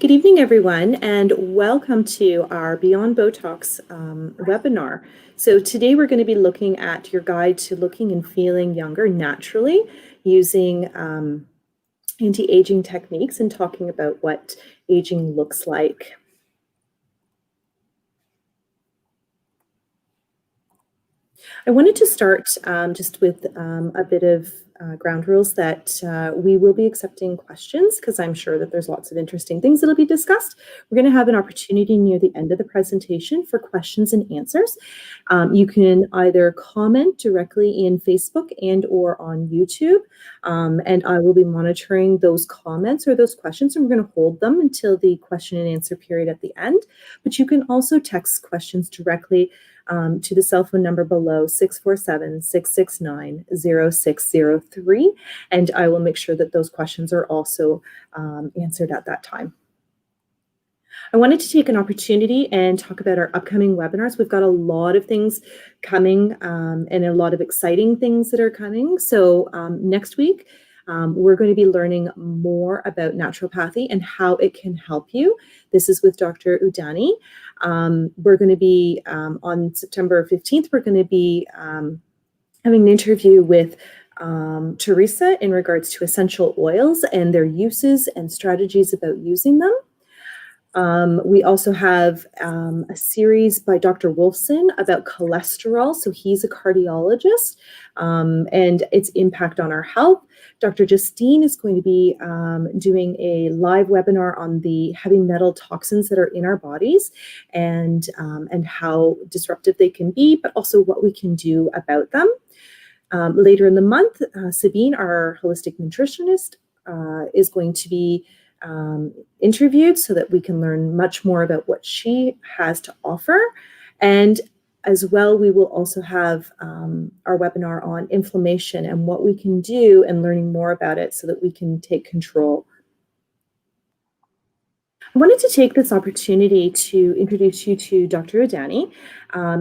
Good evening, everyone, and welcome to our Beyond Botox webinar. So today we're going to be looking at your guide to looking and feeling younger naturally using anti-aging techniques and talking about what aging looks like. I wanted to start just with a bit of ground rules that we will be accepting questions because I'm sure that there's lots of interesting things that'll be discussed. We're going to have an opportunity near the end of the presentation for questions and answers. You can either comment directly in Facebook and or on YouTube, and I will be monitoring those comments or those questions, and we're going to hold them until the question and answer period at the end. But you can also text questions directly to the cell phone number below, 647-669-0603, and I will make sure that those questions are also answered at that time. I wanted to take an opportunity and talk about our upcoming webinars. We've got a lot of things coming and a lot of exciting things that are coming. So next week, we're going to be learning more about naturopathy and how it can help you. This is with Dr. Udani. We're going to be, on September 15th, we're going to be having an interview with Teresa in regards to essential oils and their uses and strategies about using them. We also have a series by Dr. Wolfson about cholesterol. So he's a cardiologist and its impact on our health. Dr. Justine is going to be doing a live webinar on the heavy metal toxins that are in our bodies and how disruptive they can be, but also what we can do about them. Later in the month, Sabine, our holistic nutritionist, is going to be interviewed so that we can learn much more about what she has to offer. And as well, we will also have our webinar on inflammation and what we can do and learning more about it so that we can take control. I wanted to take this opportunity to introduce you to Dr. Udani,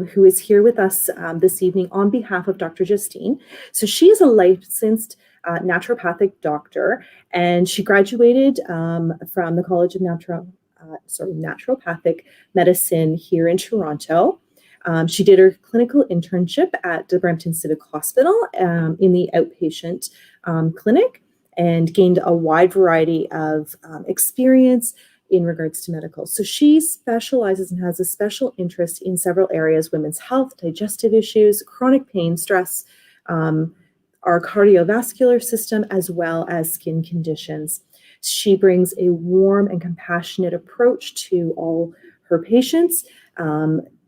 who is here with us this evening on behalf of Dr. Justine. So she is a licensed naturopathic doctor, and she graduated from the College of Naturopathic Medicine here in Toronto. She did her clinical internship at the Brampton Civic Hospital in the outpatient clinic and gained a wide variety of experience in regards to medical. So she specializes and has a special interest in several areas: women's health, digestive issues, chronic pain, stress, our cardiovascular system, as well as skin conditions. She brings a warm and compassionate approach to all her patients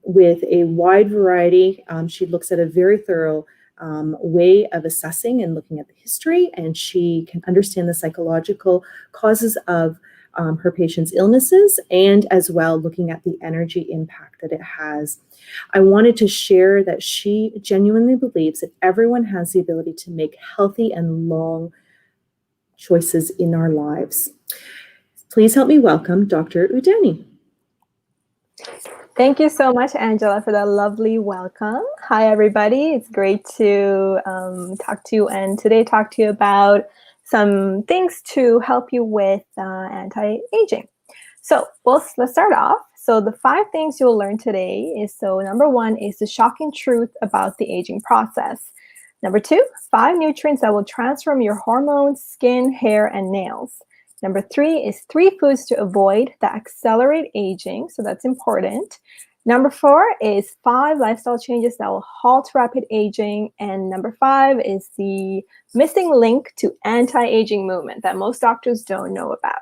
with a wide variety. She looks at a very thorough way of assessing and looking at the history, and she can understand the psychological causes of her patients' illnesses, and as well looking at the energy impact that it has. I wanted to share that she genuinely believes that everyone has the ability to make healthy and long choices in our lives. Please help me welcome Dr. Udani. Thank you so much, Angela, for that lovely welcome. Hi, everybody. It's great to talk to you, and today talk to you about some things to help you with anti-aging. So let's start off. So the 5 things you'll learn today is, so number 1 is the shocking truth about the aging process. Number 2, 5 nutrients that will transform your hormones, skin, hair, and nails. Number 3 is 3 foods to avoid that accelerate aging. So that's important. Number 4 is 5 lifestyle changes that will halt rapid aging. And number 5 is the missing link to anti-aging movement that most doctors don't know about.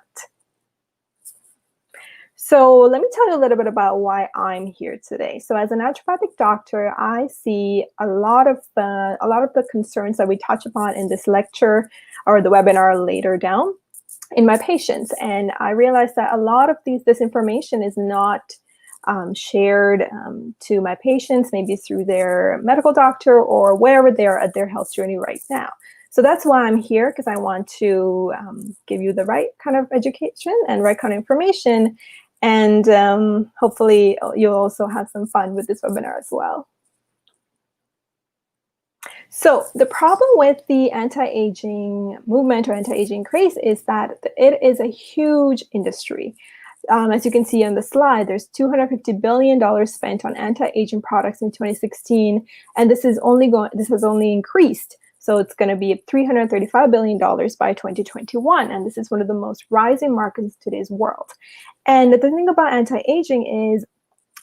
So let me tell you a little bit about why I'm here today. So as a naturopathic doctor, I see a lot of the concerns that we touch upon in this lecture or the webinar later down in my patients. And I realized that a lot of this information is not shared to my patients, maybe through their medical doctor or wherever they are at their health journey right now. So that's why I'm here, because I want to give you the right kind of education and right kind of information. And hopefully you'll also have some fun with this webinar as well. So the problem with the anti-aging movement or anti-aging craze is that it is a huge industry. as you can see on the slide, there's $250 billion spent on anti-aging products in 2016, and this has only increased. So it's going to be $335 billion by 2021, and this is one of the most rising markets in today's world. And the thing about anti-aging is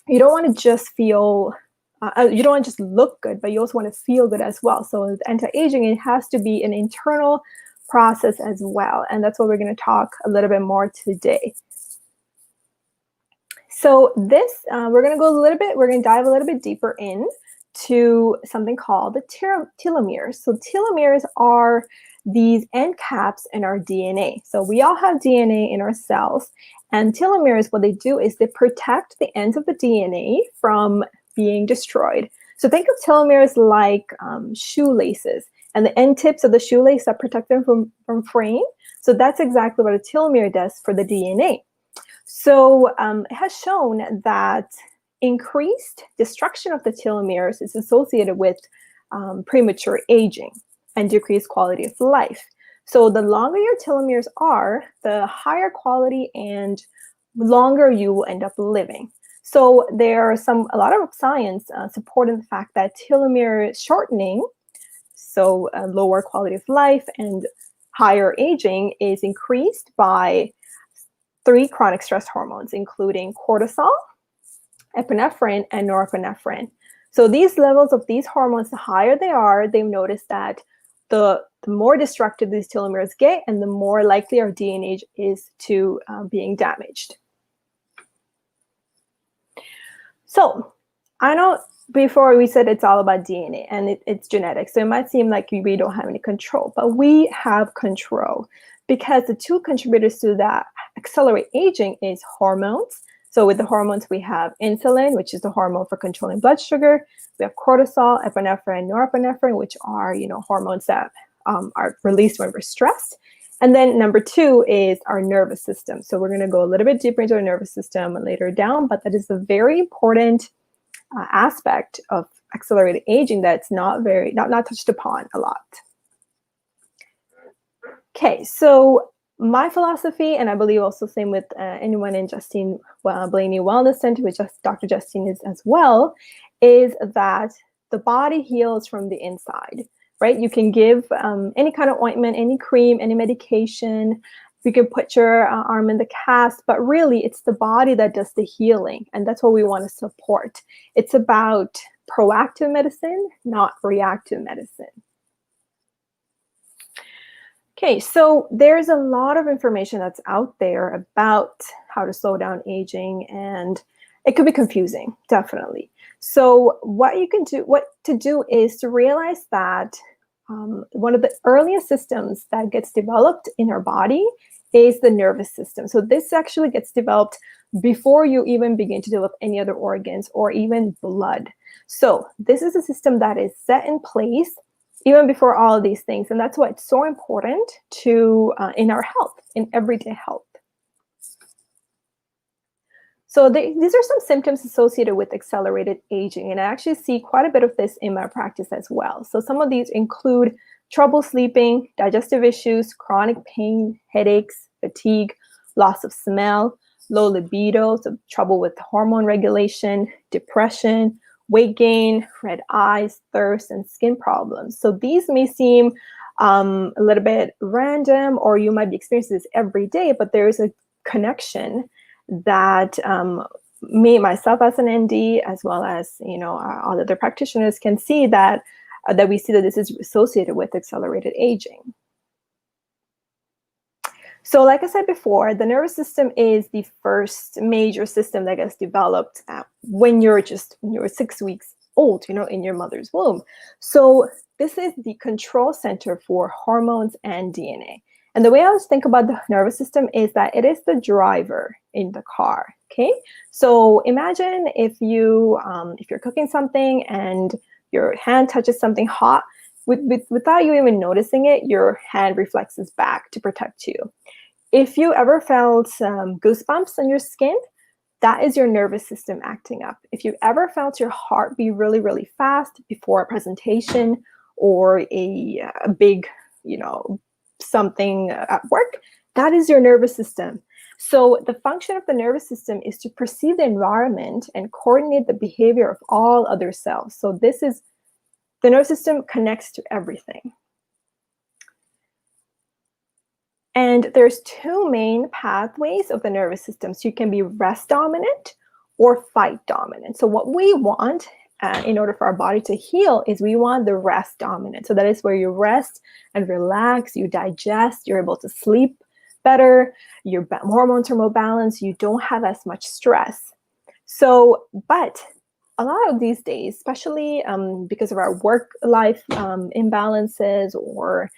you don't want to just feel, you don't want to just look good, but you also want to feel good as well. So with anti-aging, it has to be an internal process as well, and that's what we're going to talk a little bit more today. So this, we're going to dive a little bit deeper in to something called the telomeres. So telomeres are these end caps in our DNA. So we all have DNA in our cells, and telomeres, what they do is they protect the ends of the DNA from being destroyed. So think of telomeres like shoelaces, and the end tips of the shoelace that protect them from fraying. So that's exactly what a telomere does for the DNA. So it has shown that increased destruction of the telomeres is associated with premature aging and decreased quality of life. So the longer your telomeres are, the higher quality and longer you will end up living. So there's a lot of science supporting the fact that telomere shortening, so lower quality of life and higher aging, is increased by 3 chronic stress hormones, including cortisol, epinephrine, and norepinephrine. So these levels of these hormones, the higher they are, they've noticed that the more destructive these telomeres get, and the more likely our DNA is to being damaged. So I know before we said it's all about DNA and it's genetics, so it might seem like we don't have any control, but we have control, because the 2 contributors to that accelerate aging is hormones. So with the hormones, we have insulin, which is the hormone for controlling blood sugar. We have cortisol, epinephrine, norepinephrine, which are, hormones that are released when we're stressed. And then number 2 is our nervous system. So we're going to go a little bit deeper into our nervous system later down, but that is a very important aspect of accelerated aging that's not touched upon a lot. Okay, so my philosophy, and I believe also same with anyone in Justine Blaney Wellness Center, which Dr. Justine is as well, is that the body heals from the inside, right? You can give any kind of ointment, any cream, any medication. You can put your arm in the cast, but really it's the body that does the healing, and that's what we want to support. It's about proactive medicine, not reactive medicine. Okay, so there's a lot of information that's out there about how to slow down aging, and it could be confusing, definitely. So what to do is to realize that one of the earliest systems that gets developed in our body is the nervous system. So this actually gets developed before you even begin to develop any other organs or even blood. So this is a system that is set in place even before all of these things. And that's why it's so important to in our health, in everyday health. So these are some symptoms associated with accelerated aging. And I actually see quite a bit of this in my practice as well. So some of these include trouble sleeping, digestive issues, chronic pain, headaches, fatigue, loss of smell, low libido, so trouble with hormone regulation, depression, weight gain, red eyes, thirst, and skin problems. So these may seem a little bit random, or you might be experiencing this every day, but there is a connection that me, myself as an ND, as well as all other practitioners can see that we see that this is associated with accelerated aging. So like I said before, the nervous system is the first major system that gets developed when you're 6 weeks old, in your mother's womb. So this is the control center for hormones and DNA. And the way I always think about the nervous system is that it is the driver in the car. Okay, so imagine if you're cooking something and your hand touches something hot, without you even noticing it, your hand reflexes back to protect you. If you ever felt goosebumps on your skin, that is your nervous system acting up. If you ever felt your heart beat really, really fast before a presentation or a big, something at work, that is your nervous system. So the function of the nervous system is to perceive the environment and coordinate the behavior of all other cells. So the nervous system connects to everything. And there's two main pathways of the nervous system. So you can be rest dominant or fight dominant. So what we want in order for our body to heal is we want the rest dominant. So that is where you rest and relax, you digest, you're able to sleep better, your hormones are more balanced, you don't have as much stress. So, but a lot of these days, especially because of our work-life imbalances or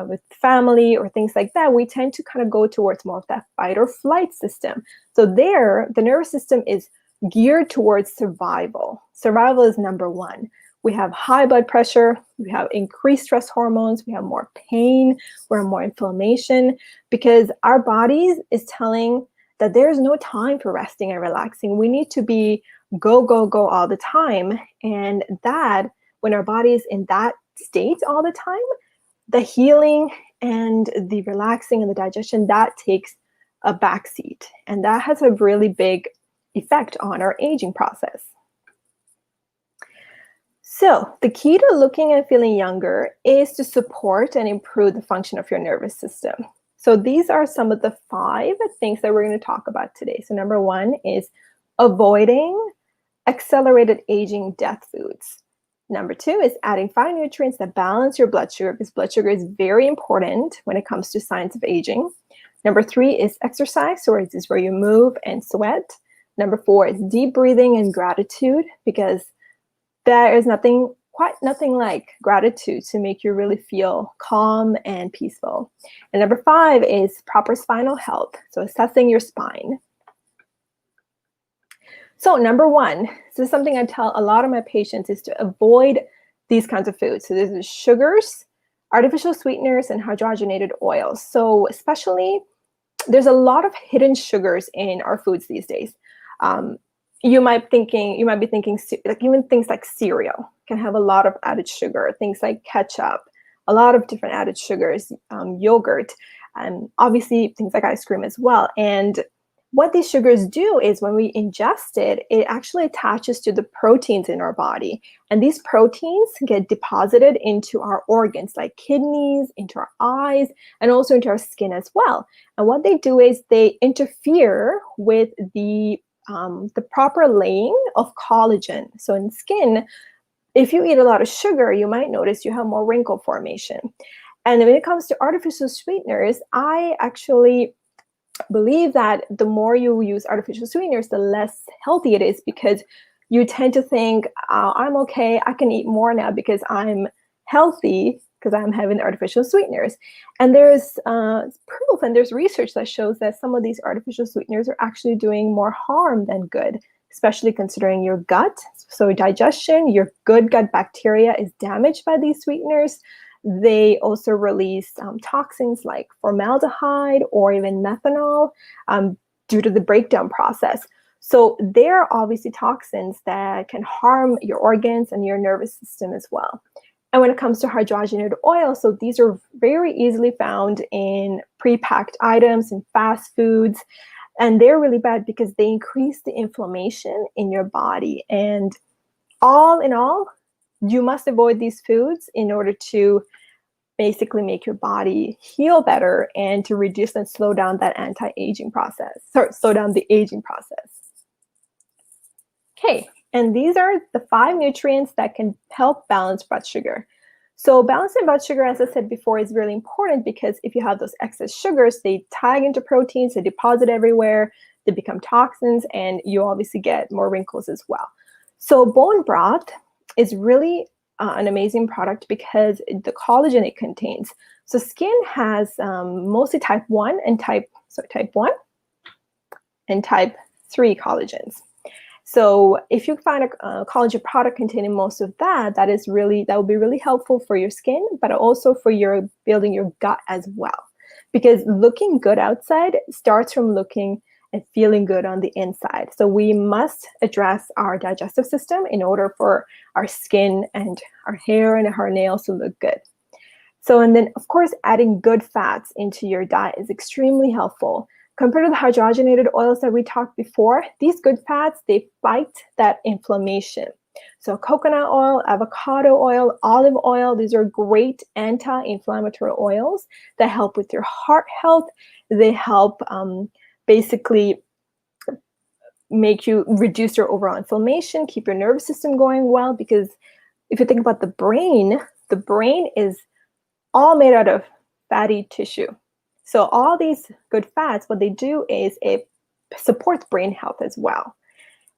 with family or things like that, we tend to kind of go towards more of that fight or flight system. So there, the nervous system is geared towards survival. Survival is number one. We have high blood pressure, we have increased stress hormones, we have more pain, we have more inflammation, because our bodies is telling that there's no time for resting and relaxing. We need to be go, go, go all the time. And that, when our body is in that state all the time, the healing and the relaxing and the digestion, that takes a backseat. And that has a really big effect on our aging process. So the key to looking and feeling younger is to support and improve the function of your nervous system. So these are some of the 5 things that we're going to talk about today. So number 1 is avoiding accelerated aging death foods. Number 2 is adding 5 nutrients that balance your blood sugar, because blood sugar is very important when it comes to signs of aging. Number 3 is exercise, so this is where you move and sweat. Number 4 is deep breathing and gratitude, because there is quite nothing like gratitude to make you really feel calm and peaceful. And number 5 is proper spinal health, so assessing your spine. So number 1, this is something I tell a lot of my patients, is to avoid these kinds of foods. So this is sugars, artificial sweeteners, and hydrogenated oils. So especially, there's a lot of hidden sugars in our foods these days. You might be thinking, like even things like cereal can have a lot of added sugar. Things like ketchup, a lot of different added sugars, yogurt, and obviously things like ice cream as well. And what these sugars do is when we ingest it, it actually attaches to the proteins in our body. And these proteins get deposited into our organs like kidneys, into our eyes, and also into our skin as well. And what they do is they interfere with the proper laying of collagen. So in skin, if you eat a lot of sugar, you might notice you have more wrinkle formation. And when it comes to artificial sweeteners, I actually believe that the more you use artificial sweeteners, the less healthy it is, because you tend to think, I'm okay, I can eat more now because I'm healthy, because I'm having artificial sweeteners. And there's proof and there's research that shows that some of these artificial sweeteners are actually doing more harm than good, especially considering your gut. So digestion, your good gut bacteria is damaged by these sweeteners. They also release toxins like formaldehyde or even methanol due to the breakdown process. So there are obviously toxins that can harm your organs and your nervous system as well. And when it comes to hydrogenated oil, so these are very easily found in pre-packed items and fast foods. And they're really bad because they increase the inflammation in your body. And all in all, you must avoid these foods in order to basically make your body heal better and to reduce and slow down that anti-aging process, slow down the aging process. Okay, and these are the 5 nutrients that can help balance blood sugar. So balancing blood sugar, as I said before, is really important, because if you have those excess sugars, they tag into proteins, they deposit everywhere, they become toxins, and you obviously get more wrinkles as well. So bone broth is really an amazing product because the collagen it contains. So skin has mostly type 1 and type 1 and type 3 collagens. So if you find a collagen product containing most of that, that will be really helpful for your skin, but also for your building your gut as well. Because looking good outside starts from looking and feeling good on the inside. So we must address our digestive system in order for our skin and our hair and our nails to look good. So, and then of course, adding good fats into your diet is extremely helpful. compared to the hydrogenated oils that we talked before, these good fats, they fight that inflammation. So coconut oil, avocado oil, olive oil, these are great anti-inflammatory oils that help with your heart health. They help basically make you reduce your overall inflammation, keep your nervous system going well, because if you think about the brain is all made out of fatty tissue. So all these good fats, what they do is it supports brain health as well.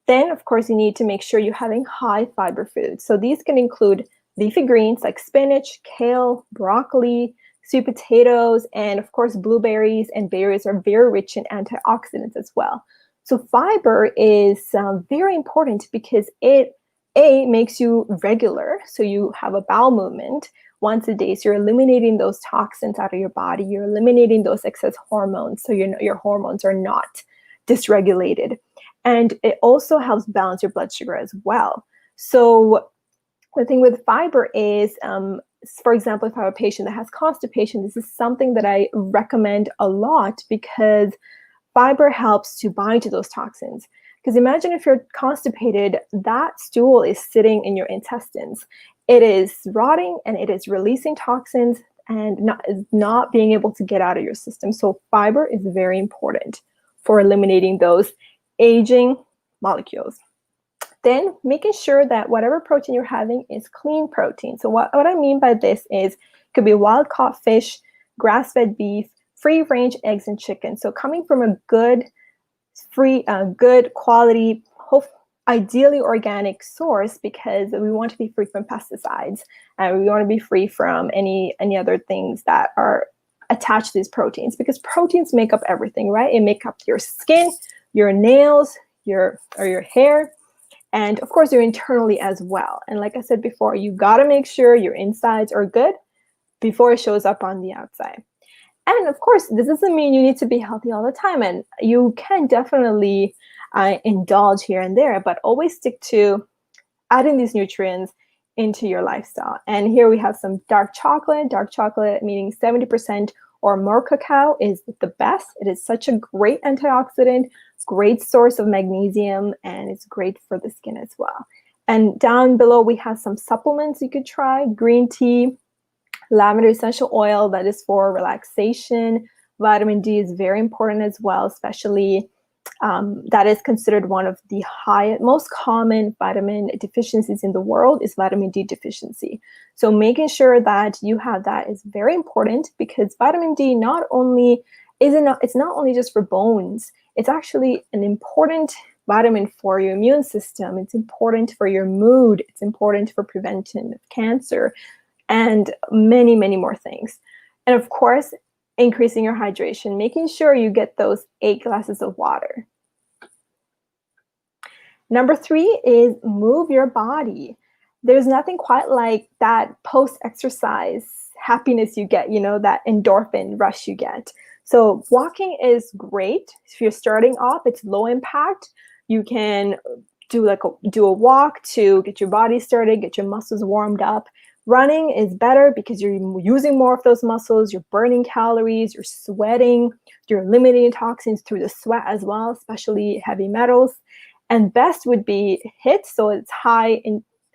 Then, of course, you need to make sure you're having high fiber foods. So these can include leafy greens like spinach, kale, broccoli, sweet potatoes, and of course, blueberries and berries are very rich in antioxidants as well. So fiber is very important because it makes you regular. So you have a bowel movement once a day. So you're eliminating those toxins out of your body. You're eliminating those excess hormones. So your hormones are not dysregulated. And it also helps balance your blood sugar as well. So the thing with fiber is, for example, if I have a patient that has constipation, this is something that I recommend a lot because fiber helps to bind to those toxins. Because imagine if you're constipated, that stool is sitting in your intestines. It is rotting and it is releasing toxins and not being able to get out of your system. So fiber is very important for eliminating those aging molecules. Then making sure that whatever protein you're having is clean protein. So what I mean by this is it could be wild-caught fish, grass-fed beef, free-range eggs and chicken. So coming from a good quality, ideally organic source, because we want to be free from pesticides and we want to be free from any other things that are attached to these proteins, because proteins make up everything, right? It make up your skin, your nails, your hair, and of course your internally as well. And like I said before, you got to make sure your insides are good before it shows up on the outside. And of course, this doesn't mean you need to be healthy all the time, and you can definitely indulge here and there, but always stick to adding these nutrients into your lifestyle. And here we have some dark chocolate meaning 70% or more cacao is the best. It is such a great antioxidant, great source of magnesium, and it's great for the skin as well. And down below, we have some supplements you could try: green tea, lavender essential oil, that is for relaxation. Vitamin D is very important as well, especially that is considered one of the most common vitamin deficiencies in the world is vitamin D deficiency. So making sure that you have that is very important, because vitamin D it's not only just for bones, it's actually an important vitamin for your immune system. It's important for your mood. It's important for prevention of cancer and many, many more things. And of course, increasing your hydration, making sure you get those 8 glasses of water. Number 3 is move your body. There's nothing quite like that post-exercise happiness you get, that endorphin rush you get. So walking is great. If you're starting off, it's low impact. You can do a walk to get your body started, get your muscles warmed up. Running is better because you're using more of those muscles, you're burning calories, you're sweating, you're eliminating toxins through the sweat as well, especially heavy metals. And best would be HIIT, so it's high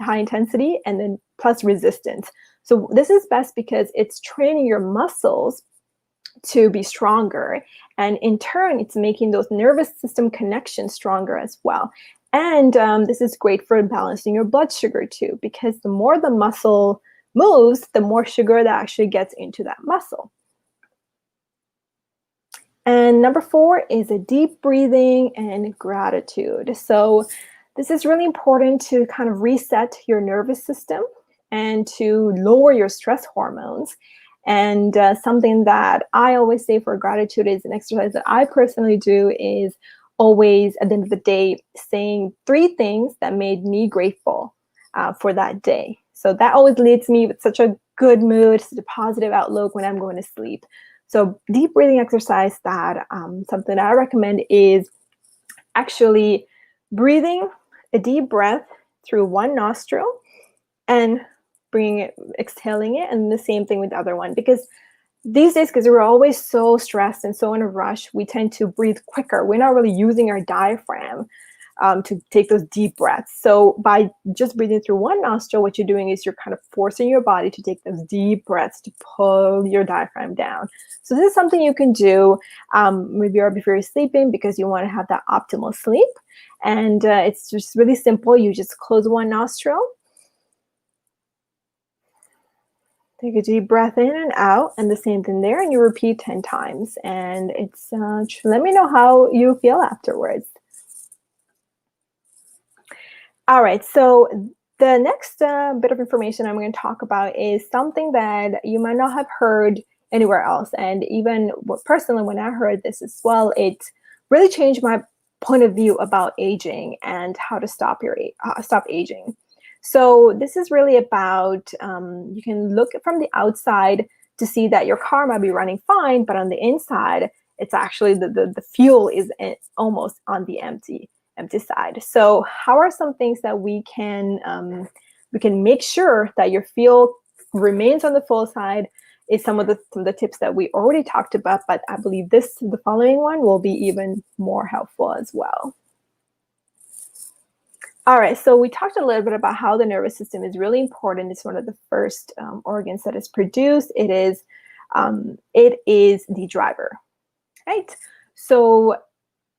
intensity and then plus resistance. So this is best because it's training your muscles to be stronger, and in turn, it's making those nervous system connections stronger as well. And this is great for balancing your blood sugar too, because the more the muscle moves, the more sugar that actually gets into that muscle. And number 4 is a deep breathing and gratitude. So this is really important to kind of reset your nervous system and to lower your stress hormones. And something that I always say for gratitude is an exercise that I personally do is always at the end of the day saying 3 things that made me grateful for that day. So that always leaves me with such a good mood, such a positive outlook when I'm going to sleep. So deep breathing exercise that something I recommend is actually breathing a deep breath through one nostril and exhaling it, and the same thing with the other one, because these days, because we're always so stressed and so in a rush, we tend to breathe quicker. We're not really using our diaphragm to take those deep breaths. So by just breathing through one nostril, what you're doing is you're kind of forcing your body to take those deep breaths to pull your diaphragm down. So this is something you can do maybe right before you're sleeping, because you want to have that optimal sleep. And it's just really simple. You just close one nostril, take a deep breath in and out, and the same thing there, and you repeat 10 times. And it's let me know how you feel afterwards. All right, so the next bit of information I'm going to talk about is something that you might not have heard anywhere else. And even personally, when I heard this as well, it really changed my point of view about aging and how to stop aging. So this is really about, you can look from the outside to see that your car might be running fine, but on the inside, it's actually the fuel is almost on the empty side. So how are some things that we can make sure that your fuel remains on the full side? Is some of the tips that we already talked about, but I believe the following one will be even more helpful as well. All right, so we talked a little bit about how the nervous system is really important. It's one of the first organs that is produced. It is the driver, right? So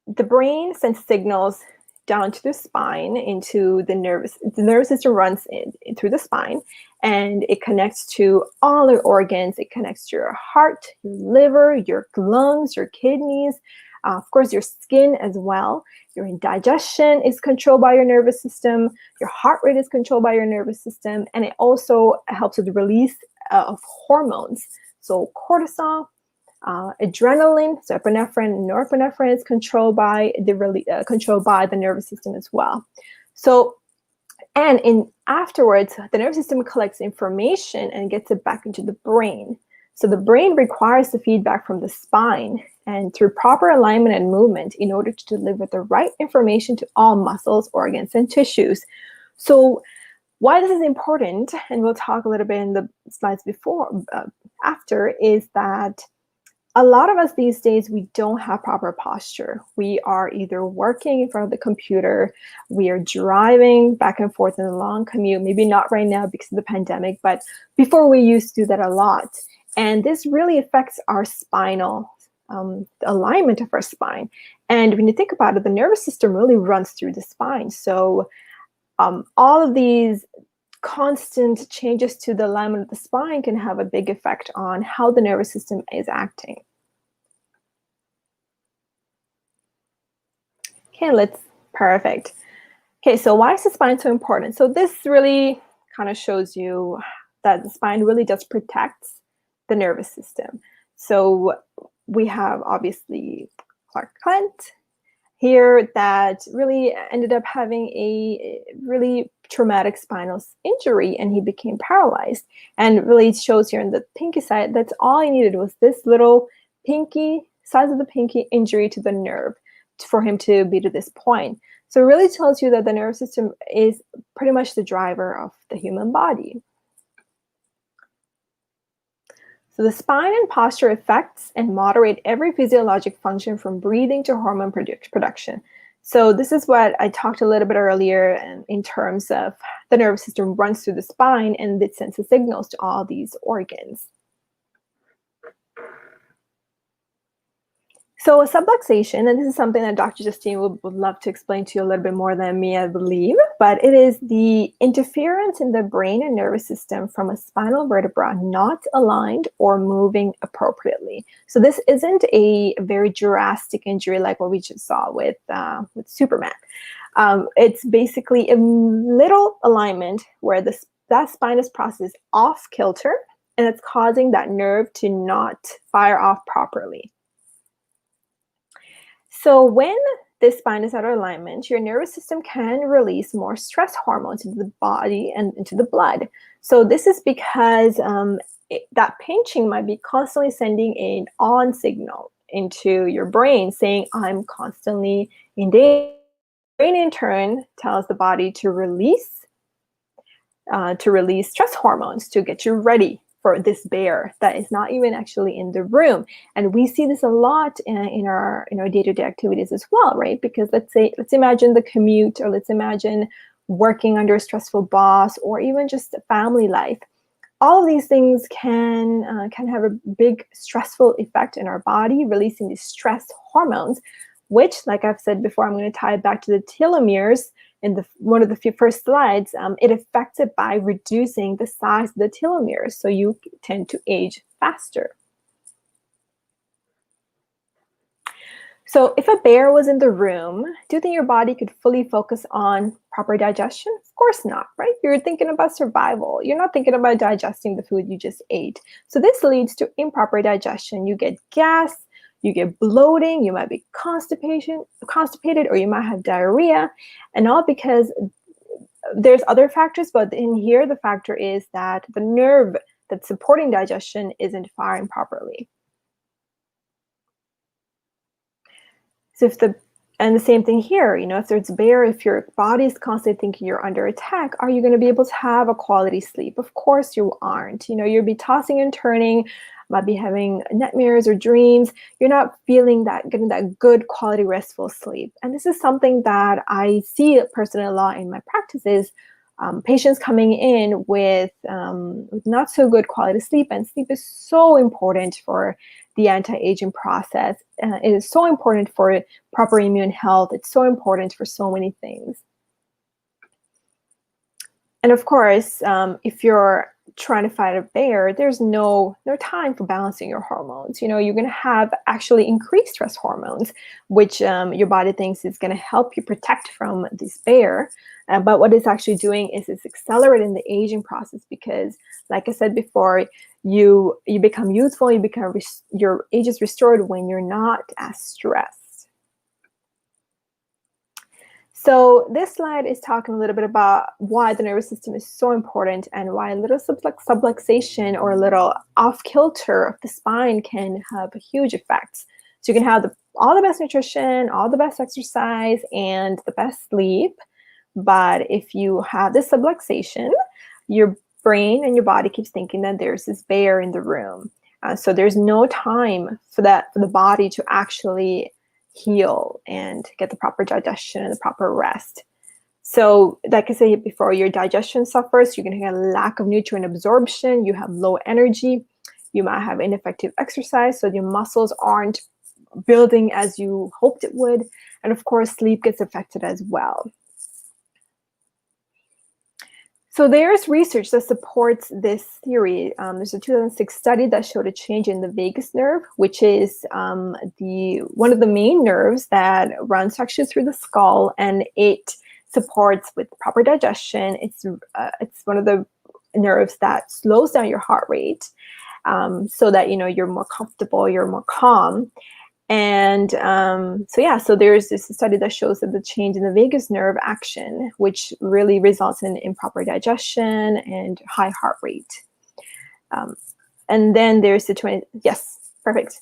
the brain sends signals down to the spine into the nervous system runs through the spine, and it connects to all the organs. It connects to your heart, your liver, your lungs, your kidneys, of course, your skin as well. Your digestion is controlled by your nervous system. Your heart rate is controlled by your nervous system. And it also helps with the release of hormones. So cortisol, adrenaline, so epinephrine, norepinephrine is controlled by the nervous system as well. So, and afterwards, the nervous system collects information and gets it back into the brain. So the brain requires the feedback from the spine and through proper alignment and movement in order to deliver the right information to all muscles, organs, and tissues. So why this is important, and we'll talk a little bit in the slides after, is that a lot of us these days, we don't have proper posture. We are either working in front of the computer, we are driving back and forth in a long commute, maybe not right now because of the pandemic, but before we used to do that a lot. And this really affects our spinal, the alignment of our spine. And when you think about it, the nervous system really runs through the spine. So all of these constant changes to the alignment of the spine can have a big effect on how the nervous system is acting. Okay, perfect. Okay, so why is the spine so important? So this really kind of shows you that the spine really does protect the nervous system. So we have obviously Clark Kent here that really ended up having a really traumatic spinal injury, and he became paralyzed. And really it shows here on the pinky side, that's all he needed was this little size of the pinky injury to the nerve for him to be to this point. So it really tells you that the nervous system is pretty much the driver of the human body. So the spine and posture affects and moderate every physiologic function from breathing to hormone production. So this is what I talked a little bit earlier in terms of the nervous system runs through the spine and it sends the signals to all these organs. So a subluxation, and this is something that Dr. Justine would love to explain to you a little bit more than me, I believe, but it is the interference in the brain and nervous system from a spinal vertebra not aligned or moving appropriately. So this isn't a very drastic injury like what we just saw with Superman. It's basically a little alignment where that spinous process is off kilter, and it's causing that nerve to not fire off properly. So when this spine is out of alignment, your nervous system can release more stress hormones into the body and into the blood. So this is because that pinching might be constantly sending an on signal into your brain saying, I'm constantly in danger. Brain in turn tells the body to release stress hormones to get you ready for this bear that is not even actually in the room. And we see this a lot in our day-to-day activities as well, right? Because let's imagine the commute, or let's imagine working under a stressful boss, or even just family life. All of these things can have a big stressful effect in our body, releasing these stress hormones, which, like I've said before, I'm going to tie it back to the telomeres in one of the first slides. It affects it by reducing the size of the telomeres, so you tend to age faster. So if a bear was in the room, do you think your body could fully focus on proper digestion? Of course not, right? You're thinking about survival. You're not thinking about digesting the food you just ate. So this leads to improper digestion. You get gas, you get bloating, you might be constipated, or you might have diarrhea, and all because there's other factors, but in here the factor is that the nerve that's supporting digestion isn't firing properly. So and the same thing here, if there's bear, if your body is constantly thinking you're under attack, are you going to be able to have a quality sleep? Of course you aren't. You'll be tossing and turning, might be having nightmares or dreams. You're not getting that good quality restful sleep. And this is something that I see personally a lot in my practices. Patients coming in with not so good quality sleep, and sleep is so important for the anti-aging process. It is so important for proper immune health. It's so important for so many things. And of course, if you're trying to fight a bear, there's no time for balancing your hormones. You're going to have actually increased stress hormones, which your body thinks is going to help you protect from this bear. But what it's actually doing is it's accelerating the aging process, because, like I said before, you become youthful, your age is restored when you're not as stressed. So this slide is talking a little bit about why the nervous system is so important, and why a little subluxation or a little off-kilter of the spine can have huge effects. So you can have all the best nutrition, all the best exercise, and the best sleep. But if you have this subluxation, your brain and your body keeps thinking that there's this bear in the room. So there's no time for the body to actually heal and get the proper digestion and the proper rest. So like I said before, your digestion suffers. You're going to have a lack of nutrient absorption. You have low energy. You might have ineffective exercise, so your muscles aren't building as you hoped it would. And of course, sleep gets affected as well. So there's research that supports this theory. There's a 2006 study that showed a change in the vagus nerve, which is one of the main nerves that runs actually through the skull, and it supports with proper digestion. It's one of the nerves that slows down your heart rate, so that you're more comfortable, you're more calm. And so there's this study that shows that the change in the vagus nerve action, which really results in improper digestion and high heart rate. And then there's the yes, perfect.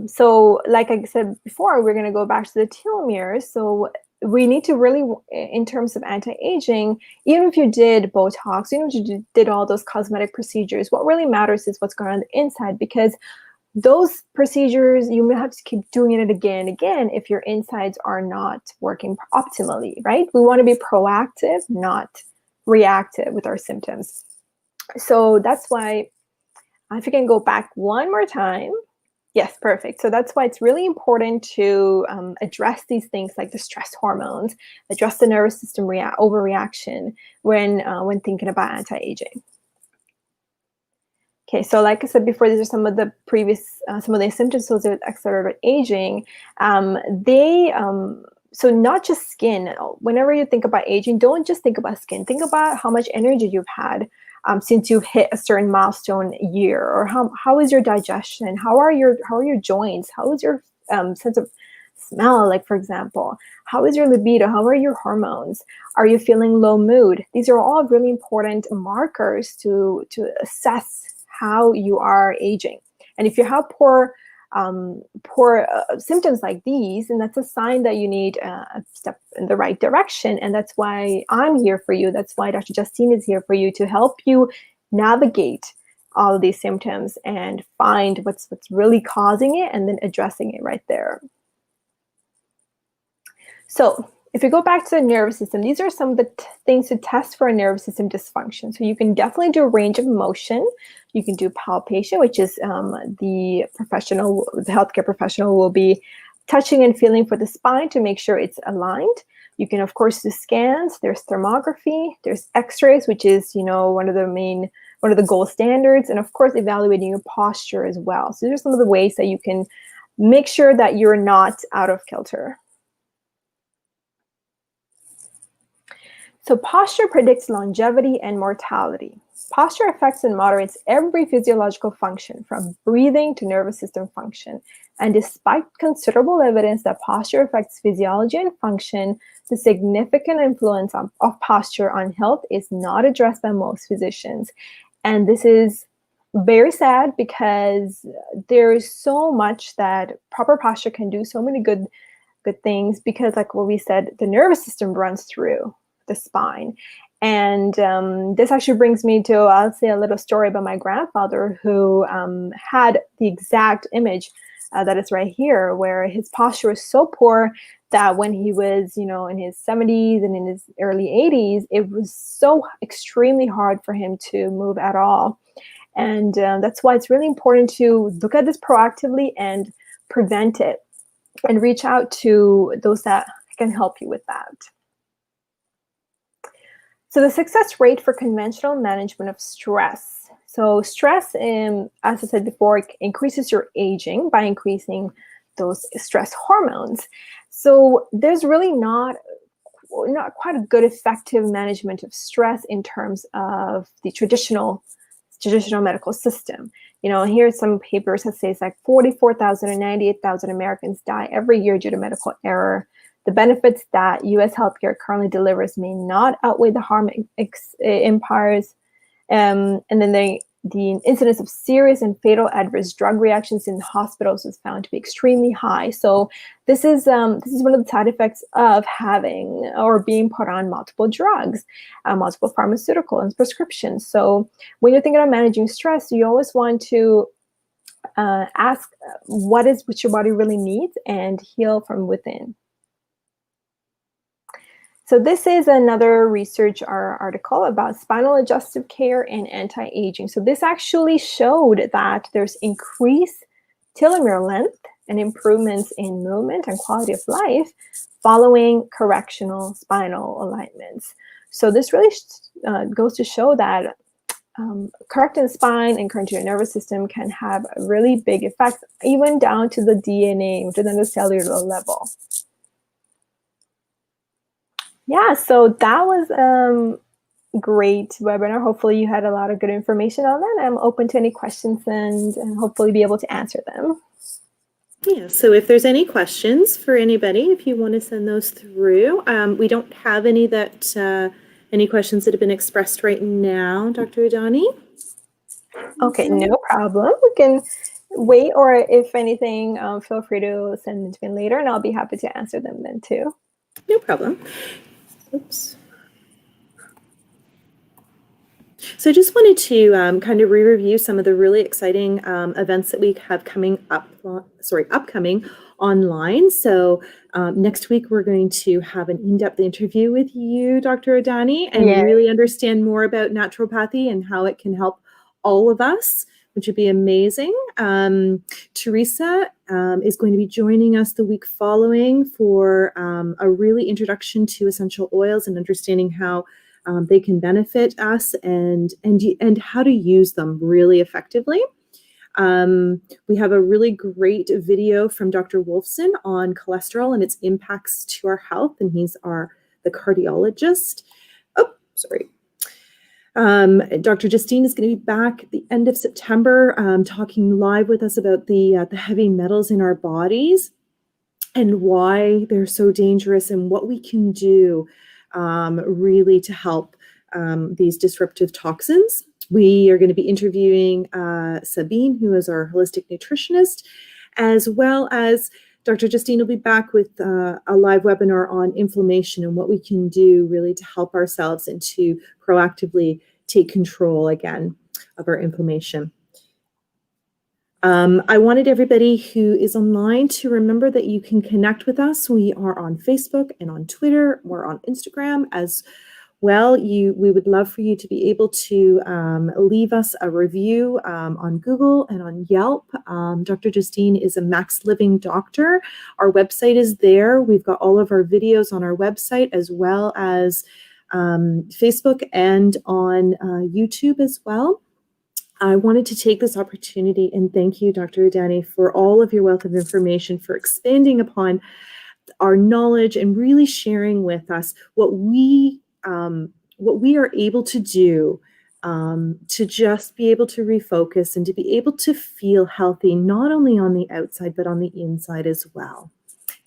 So like I said before, we're going to go back to the telomeres. So we need to really, in terms of anti-aging, even if you did Botox, even if you did all those cosmetic procedures, what really matters is what's going on the inside, because those procedures, you may have to keep doing it again and again if your insides are not working optimally, right? We want to be proactive, not reactive with our symptoms. So that's why, if you can go back one more time. Yes, perfect. So that's why it's really important to address these things like the stress hormones, address the nervous system overreaction when thinking about anti-aging. Okay, so like I said before, these are some of the symptoms associated with accelerated aging. So not just skin. Whenever you think about aging, don't just think about skin. Think about how much energy you've had since you've hit a certain milestone year, or how is your digestion? How are your joints? How is your sense of smell? Like, for example, how is your libido? How are your hormones? Are you feeling low mood? These are all really important markers to assess how you are aging. And if you have poor symptoms like these, and that's a sign that you need a step in the right direction. And that's why I'm here for you. That's why Dr. Justine is here for you, to help you navigate all of these symptoms and find what's really causing it and then addressing it right there. So if you go back to the nervous system, these are some of the things to test for a nervous system dysfunction. So you can definitely do a range of motion. You can do palpation, which is the healthcare professional will be touching and feeling for the spine to make sure it's aligned. You can, of course, do scans. There's thermography. There's x-rays, which is, one of the gold standards. And of course, evaluating your posture as well. So these are some of the ways that you can make sure that you're not out of kilter. So posture predicts longevity and mortality. Posture affects and moderates every physiological function, from breathing to nervous system function. And despite considerable evidence that posture affects physiology and function, the significant influence of posture on health is not addressed by most physicians. And this is very sad because there is so much that proper posture can do, so many good things, because like what we said, the nervous system runs through the spine. And this actually brings me to, I'll say a little story about my grandfather who had the exact image that is right here, where his posture was so poor that when he was, in his 70s and in his early 80s, it was so extremely hard for him to move at all. And that's why it's really important to look at this proactively and prevent it and reach out to those that can help you with that. So the success rate for conventional management of stress. So stress, as I said before, increases your aging by increasing those stress hormones. So there's really not quite a good effective management of stress in terms of the traditional medical system. Here's some papers that says like 44,000 and 98,000 Americans die every year due to medical error. The benefits that U.S. healthcare currently delivers may not outweigh the harm empires. And then the incidence of serious and fatal adverse drug reactions in hospitals is found to be extremely high. So this is one of the side effects of having or being put on multiple drugs, multiple pharmaceutical and prescriptions. So when you're thinking of managing stress, you always want to ask what your body really needs and heal from within. So this is another research article about spinal adjustive care and anti-aging. So this actually showed that there's increased telomere length and improvements in movement and quality of life following correctional spinal alignments. So this really goes to show that correcting the spine and correcting your nervous system can have a really big effect, even down to the DNA, which is on the cellular level. Yeah, so that was great webinar. Hopefully you had a lot of good information on that. I'm open to any questions and hopefully be able to answer them. Yeah, so if there's any questions for anybody, if you want to send those through. We don't have any questions that have been expressed right now, Dr. Udani. Okay, no problem. We can wait, or if anything, feel free to send them to me later and I'll be happy to answer them then too. No problem. Oops. So I just wanted to kind of re-review some of the really exciting events that we have upcoming online. So next week, we're going to have an in-depth interview with you, Dr. Udani, and really understand more about naturopathy and how it can help all of us, which would be amazing. Teresa is going to be joining us the week following for a really introduction to essential oils and understanding how they can benefit us and how to use them really effectively. We have a really great video from Dr. Wolfson on cholesterol and its impacts to our health, and he's the cardiologist. Oh, sorry. Dr. Justine is going to be back at the end of September talking live with us about the heavy metals in our bodies and why they're so dangerous and what we can do really to help these disruptive toxins. We are going to be interviewing Sabine, who is our holistic nutritionist, as well as Dr. Justine will be back with a live webinar on inflammation and what we can do really to help ourselves and to proactively take control again of our inflammation. I wanted everybody who is online to remember that you can connect with us. We are on Facebook and on Twitter. We're on Instagram as well. We would love for you to be able to leave us a review on Google and on Yelp. Dr. Justine is a Max Living doctor. Our website is there. We've got all of our videos on our website as well as Facebook and on YouTube as well. I wanted to take this opportunity and thank you, Dr. Udani, for all of your wealth of information, for expanding upon our knowledge and really sharing with us what we are able to do to just be able to refocus and to be able to feel healthy, not only on the outside, but on the inside as well.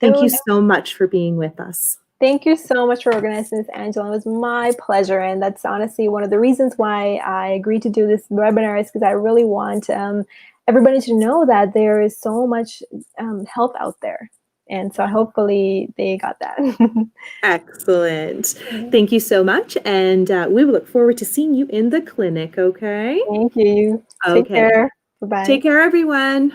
Thank you so much for being with us. Thank you so much for organizing this, Angela. It was my pleasure. And that's honestly one of the reasons why I agreed to do this webinar, is because I really want everybody to know that there is so much help out there. And so hopefully they got that. Excellent. Thank you so much. And we will look forward to seeing you in the clinic, okay? Thank you. Okay. Take care. Bye-bye. Take care, everyone.